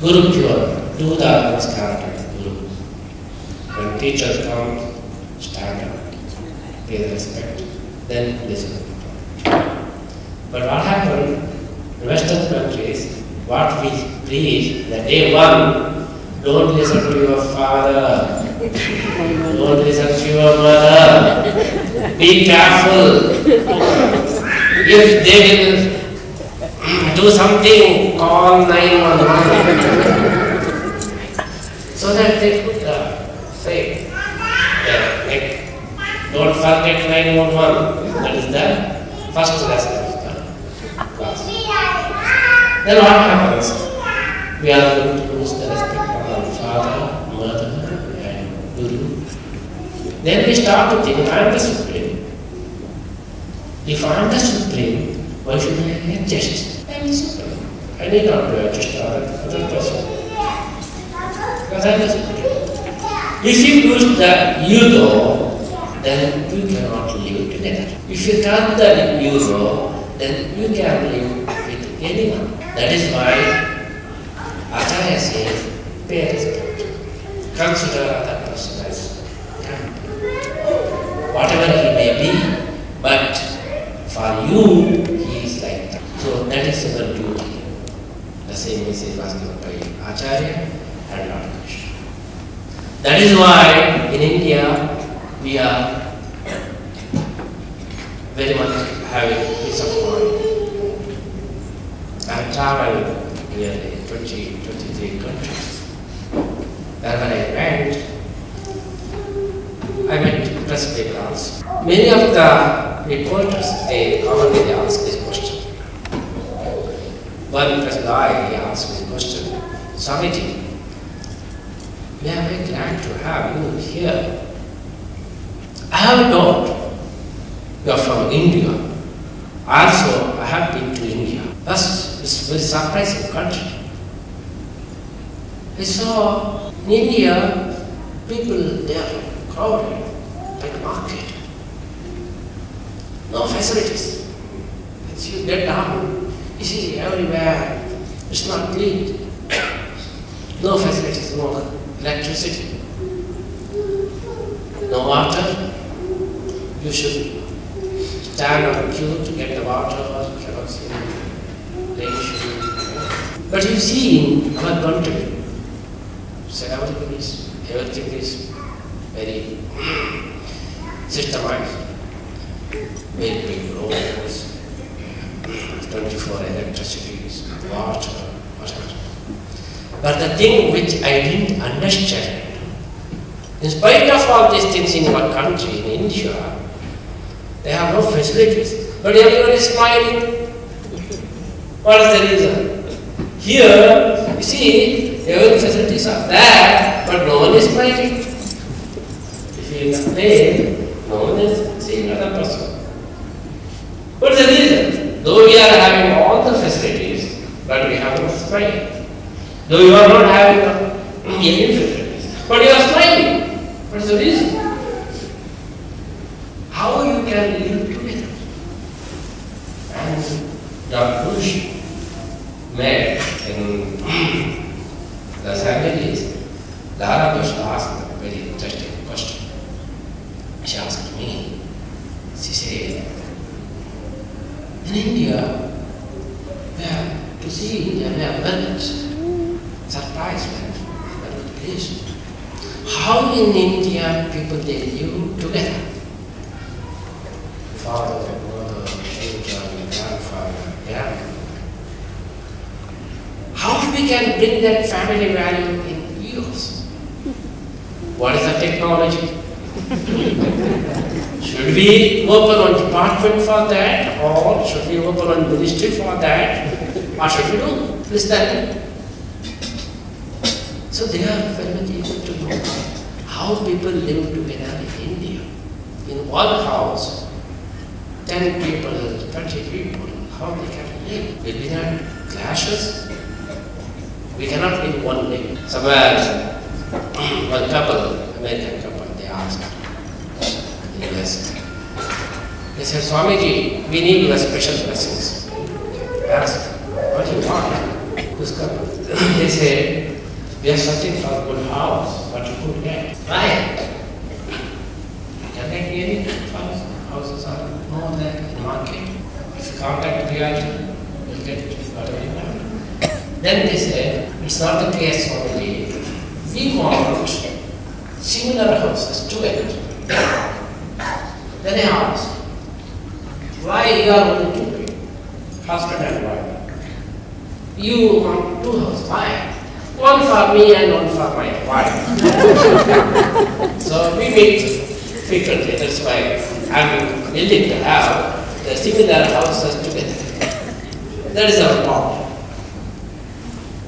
Guru Pure, do the namaskar to Guru. When teachers come, stand up, pay respect, then listen. But what happened in Western countries, what we preach, the day one, don't listen to your father, don't listen to your mother, be careful. If they will do something, call 911. So that they could say, don't forget 911. That is the first lesson of the class. Then what happens? We are going to lose the respect of our father, mother, and Guru. Then we start to think, I am the Supreme. If I am the Supreme, why should I adjust? I am the Supreme. I need not to adjust other person. Because I am the Supreme. If you lose the ego, then you cannot live together. If you turn the ego, then you can live with anyone. That is why Acharya says, pay respect. Consider other person as whatever he may be, but for you, he is like that. So that is our duty. The same message was given by Acharya and Lord Krishna. That is why in India, we are very much having peace of mind. I have traveled nearly 23 countries. Wherever I went, I met press people also. Many of the reporters, they commonly ask this question. One press guy, he asked me this question, Swamiji, we are very glad to have you here. I have thought you are from India. Also, I have been to India. It's a very surprising country. I saw in India, people, they are crowded like market. No facilities. As you get down, you see everywhere, it's not clean. No facilities, no electricity, no water. You should stand on queue to get the water or kerosene, But you see in our country, so everything is very systemized. Very big roads, 24 electricities, water, whatever. But the thing which I didn't understand, in spite of all these things in our country, in India, they have no facilities, but everyone is smiling. What is the reason? Here, you see, every facilities are there, but no one is smiling. If you are in a plane, no one is seeing another person. What is the reason? Though we are having all the facilities, but we have no smile. Though you are not having any facilities, but you are smiling. What is the reason? How you can live together? And Dr. Bush met in Los Angeles. Lara Bush asked a very interesting question. She asked me, she said, in India, we have to see India, we are very surprised, very pleased. How in India people they live together? Father, mother, children, grandfather, grandmother. How we can bring that family value in years? What is the technology? Should we open a department for that, or should we open a ministry for that? What should we do? Please tell me. So they are very much able to know how people live together in India. In one house, 10 people, 20 people, how they can live. Will we not clashes? We cannot live one day. Somewhere, one couple, American couple, they asked in US. They said, Swamiji, we need your special blessings. I asked, what do you want? Who's couple? they say, we are searching for a good house, but you couldn't get. Why? Can they get it? Houses are more there in the market. If you contact the realtor, you'll get whatever you want. Then they say, it's not the case only. We want similar houses to it. Then I ask, why you are only two people? Husband and wife. You want two houses. Why? One for me and one for my wife. So we meet frequently. That's why I'm willing to have the similar houses together. That is our problem.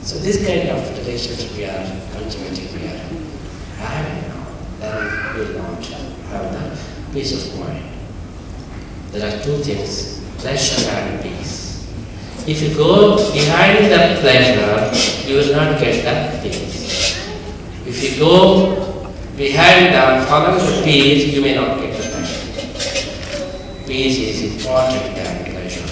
So this kind of relationship we are cultivating, we are having now, then we will not have the peace of mind. There are two things, pleasure and peace. If you go behind the pleasure, you will not get the peace. If you go behind the following the peace, you may not get the pleasure. Peace is important than pleasure.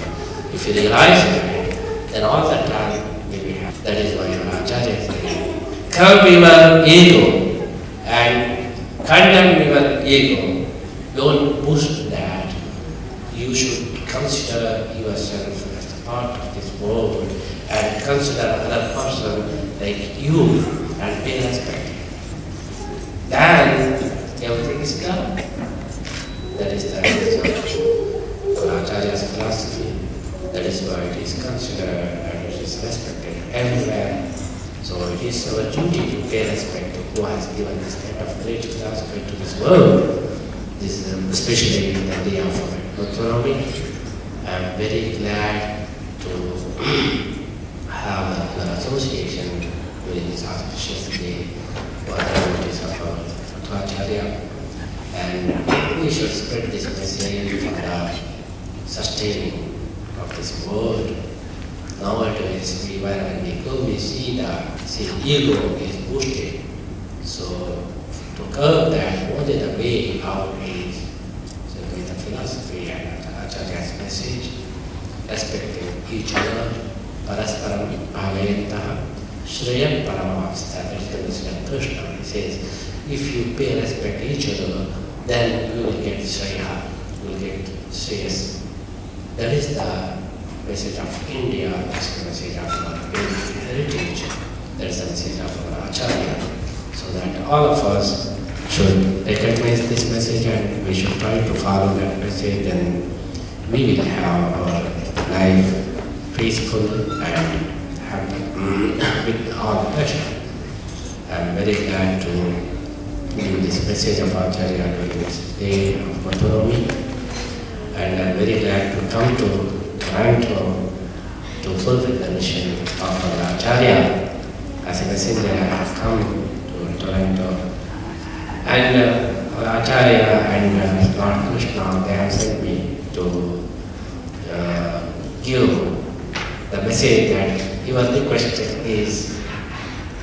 If you realize it, then all the time will be happy. That is why your Acharya is saying, curb your ego and condemn your ego. Don't boost that. You should consider yourself as a part of this world and consider another person like you and pay respect. Then everything is done. That is the result of Acharya's philosophy. That is why it is considered and it is respected everywhere. So it is our duty to pay respect to who has given this kind of great philosophy to this world. This is especially in the day of MadhvaNavami. I am very glad to have your association during this auspicious day for the devotees of Acharya. And we should spread this message for the sustaining of this world. Nowadays, when we go, we see the ego is boosted. So to curb that, what is the way out is so with the philosophy and Acharya's message, respecting each other, parasparam bhavayantah, shreyam paramavastha. That is the message of Krishna. He says, if you pay respect to each other, then you will get shreya, you will get shreyas. That is the message of India, that is the message of our heritage, that is the message of our Acharya. So that all of us should recognize this message and we should try to follow that message, then we will have our life peaceful and happy with all pleasure. I am very glad to give this message of Acharya during this day of MadhvaNavami, and I am very glad to come to Toronto to fulfill the mission of our Acharya. As a messenger, I have come to Toronto. And our Acharya and Lord Krishna, they have sent me to give the message that your request is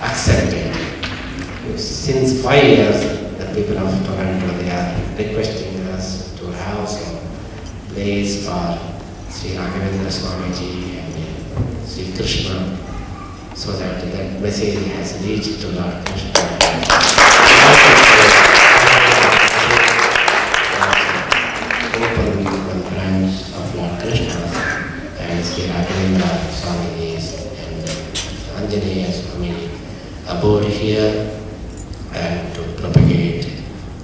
accepted. Since 5 years, the people of Toronto, they are requesting us to have some place for Sri Raghavendra Swamiji and Sri Krishna, so that that message has reached to Lord Krishna. Open one branch of Lord Krishna and Sri Raghavendra Swamiji and Anjaneya Swami abode here and to propagate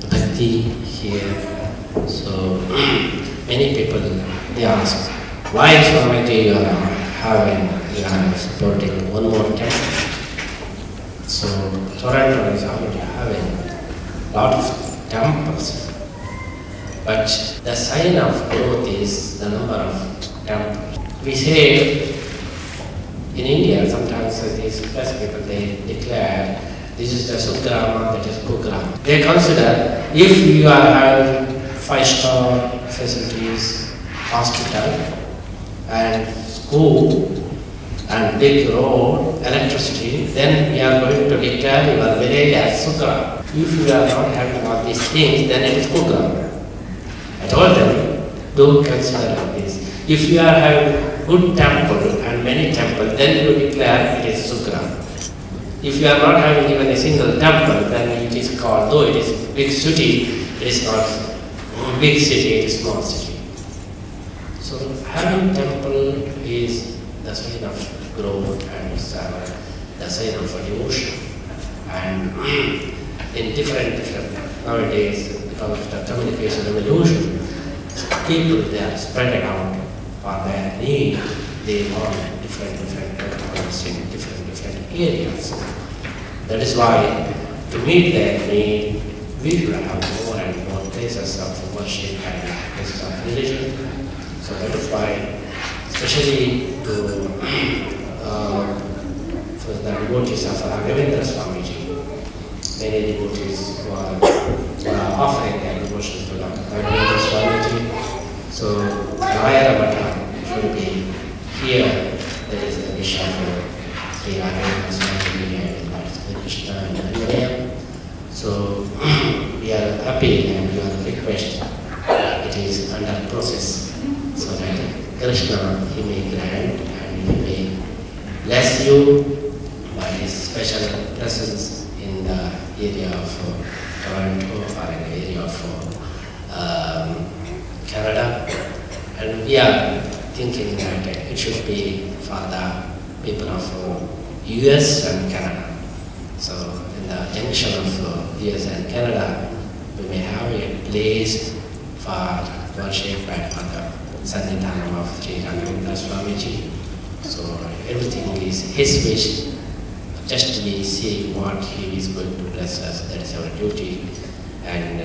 bhakti here. So many people, they ask, why Swamiji you are supporting one more temple? So Toronto is already having a lot of temples, but the sign of growth is the number of temples. We say in India, sometimes these first people, they declare this is the Sugrama, that is Kugrama. They consider if you are having 5-star facilities, hospital and school and big road, electricity, then we are going to declare your village as Sugrama. If you are not having all these things, then it is Kugrama. I told them, don't consider this. If you are having good temple and many temples, then you declare it is Sugrama. If you are not having even a single temple, then it is called, though it is big city, it is not big city, it is small city. So having temple is the sign of growth and the sign of devotion. And in different nowadays, because of the communication revolution, people, they are spread out for their need. They want different temples in different areas. That is why, to meet their need, we should have more and more places of worship and places of religion. So that is why, especially to for the devotees of MadhvaNavami Pt2, many devotees who are offering their devotion to MadhvaNavami Pt2. So Raya Mata should be here. That is the wish of Sri MadhvaNavami and Lord Krishna and Hare. So we are happy and we are request. It is under process, so that Krishna, he may grant and he may bless you by his special presence in the area of Toronto or in the area of Canada. And we are thinking that it should be for the people of US and Canada. So in the junction of US and Canada, we may have a place for worship and for the Sannidhanam of Sri MadhvaNavami. So everything is his wish. Just we see what he is going to bless us. That is our duty. And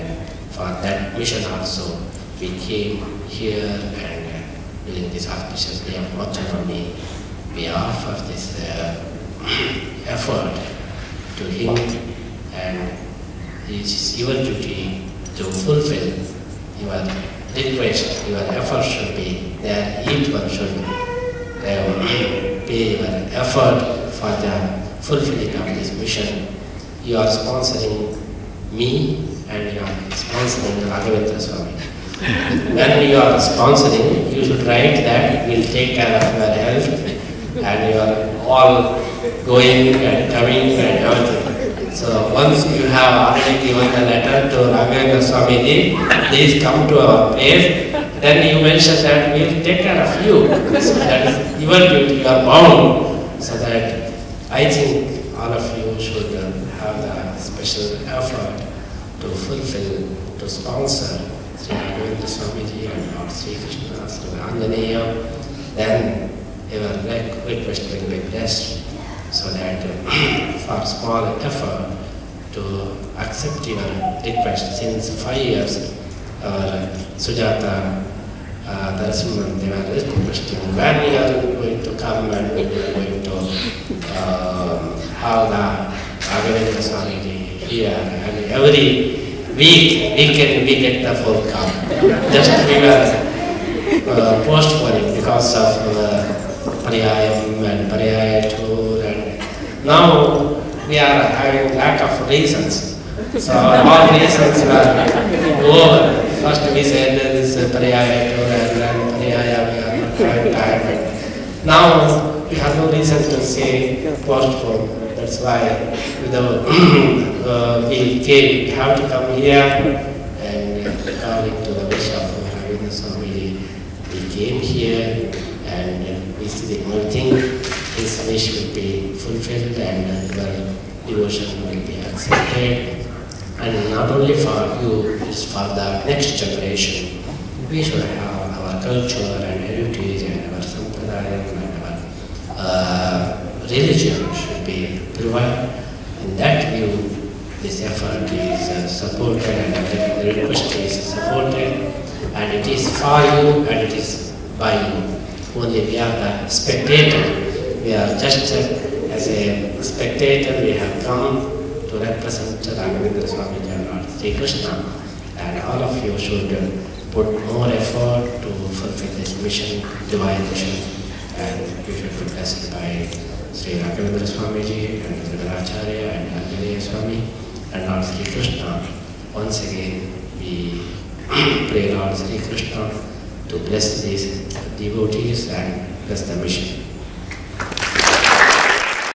for that mission also, we came here and during this auspicious day of MadhvaNavami, we offer this effort to him, and it is your duty to fulfill your request. Your effort should be there. Each one should pay your effort for the fulfilling of this mission. You are sponsoring me and you are sponsoring MadhvaNavami. When you are sponsoring, you should write that we will take care of your health and you are all going and coming and everything. So once you have already given the letter to MadhvaNavami, please come to our place, then you mention that we will take care of you. So that is your duty, you are bound. So that I think all of you should have the special effort to fulfill, to sponsor Sri MadhvaNavami and Lord Sri Krishna, Sri Anjaneya. Then your request will be blessed. So that for small effort to accept your request, since 5 years, Sujata, Narasimhan, they were requesting when you are going to come and when you are going to have the MadhvaNavami here, and every week we get the full come. Just we were postponing because of Pariyayam and Pariyaya tour, and now we are having lack of reasons. So all reasons were over. First we said there is Pariyaya tour and then Pariyaya we are not having time. Now we have no reason to say postpone. That's why we have to come here, and according to the wish of MadhvaNavami, we came here and we see the thing, his wish will be fulfilled and your devotion will be accepted. And not only for you, it's for the next generation. We should have our culture and heritage and our sampradaya and our religion should be preserved. In that view, this effort is supported and the request is supported, and it is for you and it is by you. Only we are the spectator. We are just as a spectator, we have come to represent MadhvaNavami and Lord Sri Krishna, and all of you should put more effort to fulfill this mission, divine mission, and you should be blessed by Sri MadhvaNavami and Acharya and Anjaneya Swami and Lord Sri Krishna. Once again, we pray Lord Sri Krishna to bless these devotees and bless the mission.